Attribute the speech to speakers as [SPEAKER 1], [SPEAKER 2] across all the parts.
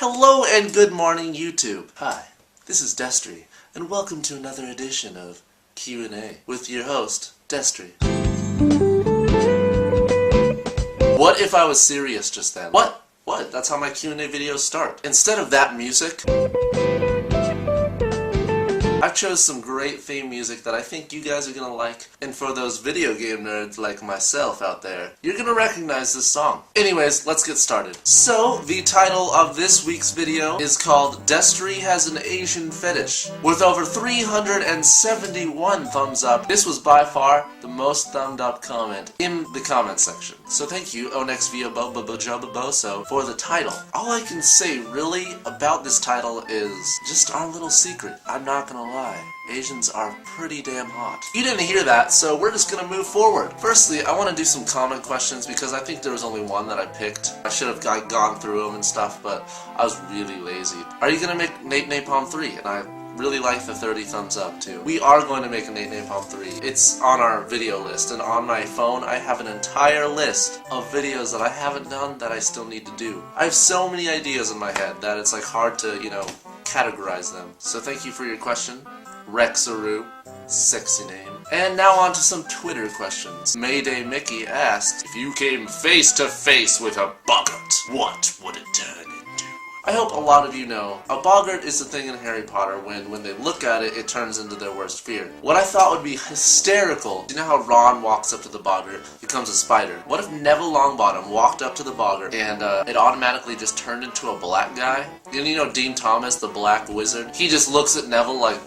[SPEAKER 1] Hello and good morning, YouTube. Hi, this is Destery, and welcome to another edition of Q&A with your host, Destery. What if I was serious just then? What? That's how my Q&A videos start. Instead of that music, I've chose some great theme music that I think you guys are gonna like, and for those video game nerds like myself out there, you're gonna recognize this song. Anyways, let's get started. So, the title of this week's video is called Destery Has an Asian Fetish. With over 371 thumbs up, this was by far the most thumbed up comment in the comment section. So thank you, OnexViaBoBoJoBoBoso, for the title. All I can say really about this title is just our little secret. I'm not gonna lie, Asians are pretty damn hot. You didn't hear that, so we're just gonna move forward. Firstly, I want to do some comment questions because I think there was only one that I picked. I should have gone through them and stuff, but I was really lazy. Are you gonna make Nate Napalm 3? And I really like the 30 thumbs up too. We are going to make a Nate Napalm 3. It's on our video list, and on my phone I have an entire list of videos that I haven't done that I still need to do. I have so many ideas in my head that it's like hard to, categorize them. So thank you for your question, Rexaru, sexy name. And now on to some Twitter questions. Mayday Mickey asks, if you came face to face with a boggart, what would it turn into? I hope a lot of you know, a boggart is the thing in Harry Potter when they look at it, it turns into their worst fear. What I thought would be hysterical, you know how Ron walks up to the boggart, becomes a spider? What if Neville Longbottom walked up to the boggart and it automatically just turned into a black guy? And you know Dean Thomas, the black wizard? He just looks at Neville like,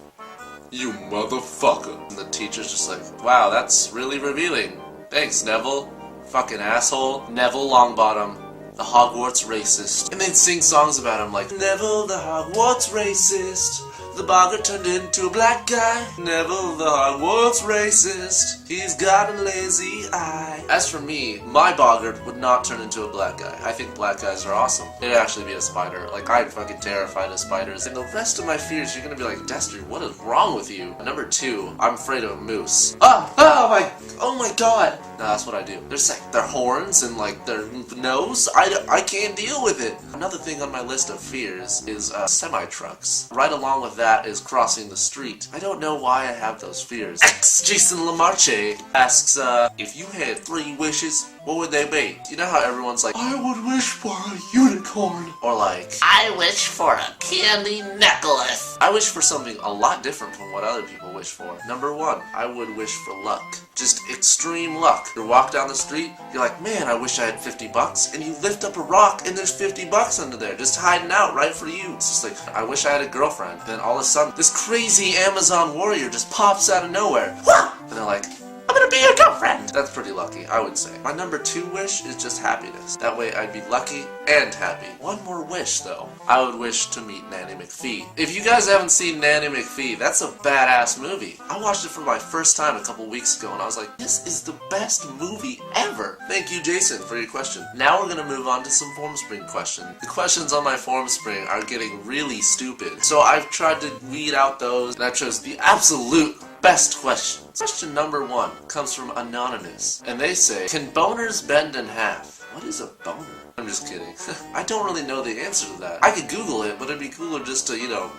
[SPEAKER 1] you motherfucker. And the teacher's just like, wow, that's really revealing. Thanks, Neville. Fucking asshole. Neville Longbottom, the Hogwarts racist. And they'd sing songs about him like, Neville the Hogwarts racist. The boggart turned into a black guy. Neville the Hogwarts racist. He's got a lazy eye. As for me, my boggart would not turn into a black guy. I think black guys are awesome. It'd actually be a spider. Like, I'm fucking terrified of spiders. And the rest of my fears, you're gonna be like, Destery, what is wrong with you? Number 2, I'm afraid of a moose. Oh my god. No, that's what I do. There's like their horns and like their nose. I can't deal with it. Another thing on my list of fears is semi-trucks. Right along with that is crossing the street. I don't know why I have those fears. Jason Lamarche asks, if you had 3 wishes, what would they be? You know how everyone's like, I would wish for a unicorn. Or like, I wish for a candy necklace. I wish for something a lot different from what other people wish for. Number 1, I would wish for luck. Just extreme luck. You walk down the street, you're like, man, I wish I had 50 bucks. And you lift up a rock and there's 50 bucks under there, just hiding out right for you. It's just like, I wish I had a girlfriend. Then all of a sudden, this crazy Amazon warrior just pops out of nowhere. And they're like, I'm gonna be your girlfriend! That's pretty lucky, I would say. My number 2 wish is just happiness. That way I'd be lucky and happy. One more wish, though. I would wish to meet Nanny McPhee. If you guys haven't seen Nanny McPhee, that's a badass movie. I watched it for my first time a couple weeks ago, and I was like, this is the best movie ever! Thank you, Jason, for your question. Now we're gonna move on to some Formspring questions. The questions on my Formspring are getting really stupid, so I've tried to weed out those, and I chose the absolute best questions. Question number 1 comes from Anonymous, and they say, can boners bend in half? What is a boner? I'm just kidding. I don't really know the answer to that. I could Google it, but it'd be cooler just to,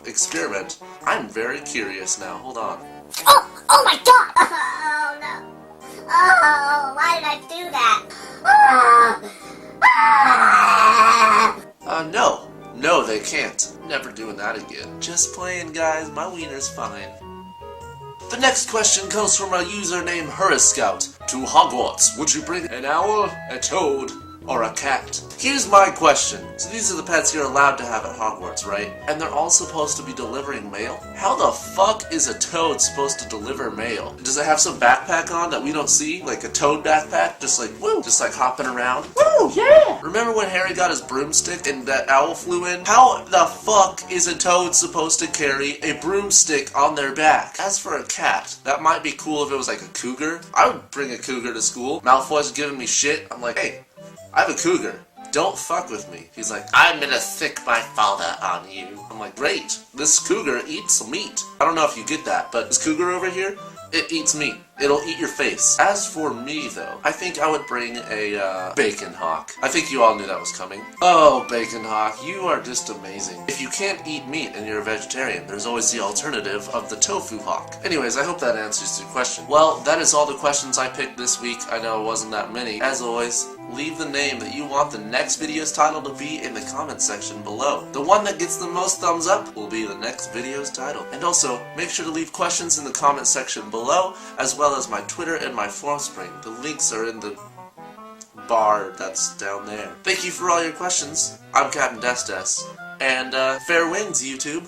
[SPEAKER 1] experiment. I'm very curious now. Hold on.
[SPEAKER 2] Oh my god! Oh no. Oh, why did I do that?
[SPEAKER 1] No, they can't. Never doing that again. Just playing, guys. My wiener's fine. The next question comes from a user named Hurriscout. To Hogwarts, would you bring an owl, a toad, or a cat? Here's my question. So these are the pets you're allowed to have at Hogwarts, right? And they're all supposed to be delivering mail? How the fuck is a toad supposed to deliver mail? Does it have some backpack on that we don't see? Like a toad backpack? Just like, woo! Just like hopping around? Woo! Yeah! Remember when Harry got his broomstick and that owl flew in? How the fuck is a toad supposed to carry a broomstick on their back? As for a cat, that might be cool if it was like a cougar. I would bring a cougar to school. Malfoy's giving me shit. I'm like, hey, I have a cougar. Don't fuck with me. He's like, I'm gonna sick my father on you. I'm like, great. This cougar eats meat. I don't know if you get that, but this cougar over here, it eats meat. It'll eat your face. As for me, though, I think I would bring a bacon hawk. I think you all knew that was coming. Oh, bacon hawk, you are just amazing. If you can't eat meat and you're a vegetarian, there's always the alternative of the tofu hawk. Anyways, I hope that answers your question. Well, that is all the questions I picked this week. I know it wasn't that many. As always, leave the name that you want the next video's title to be in the comments section below. The one that gets the most thumbs up will be the next video's title. And also, make sure to leave questions in the comment section below, as well as my Twitter and my Formspring. The links are in the bar that's down there. Thank you for all your questions. I'm Captain Destes, and fair winds, YouTube.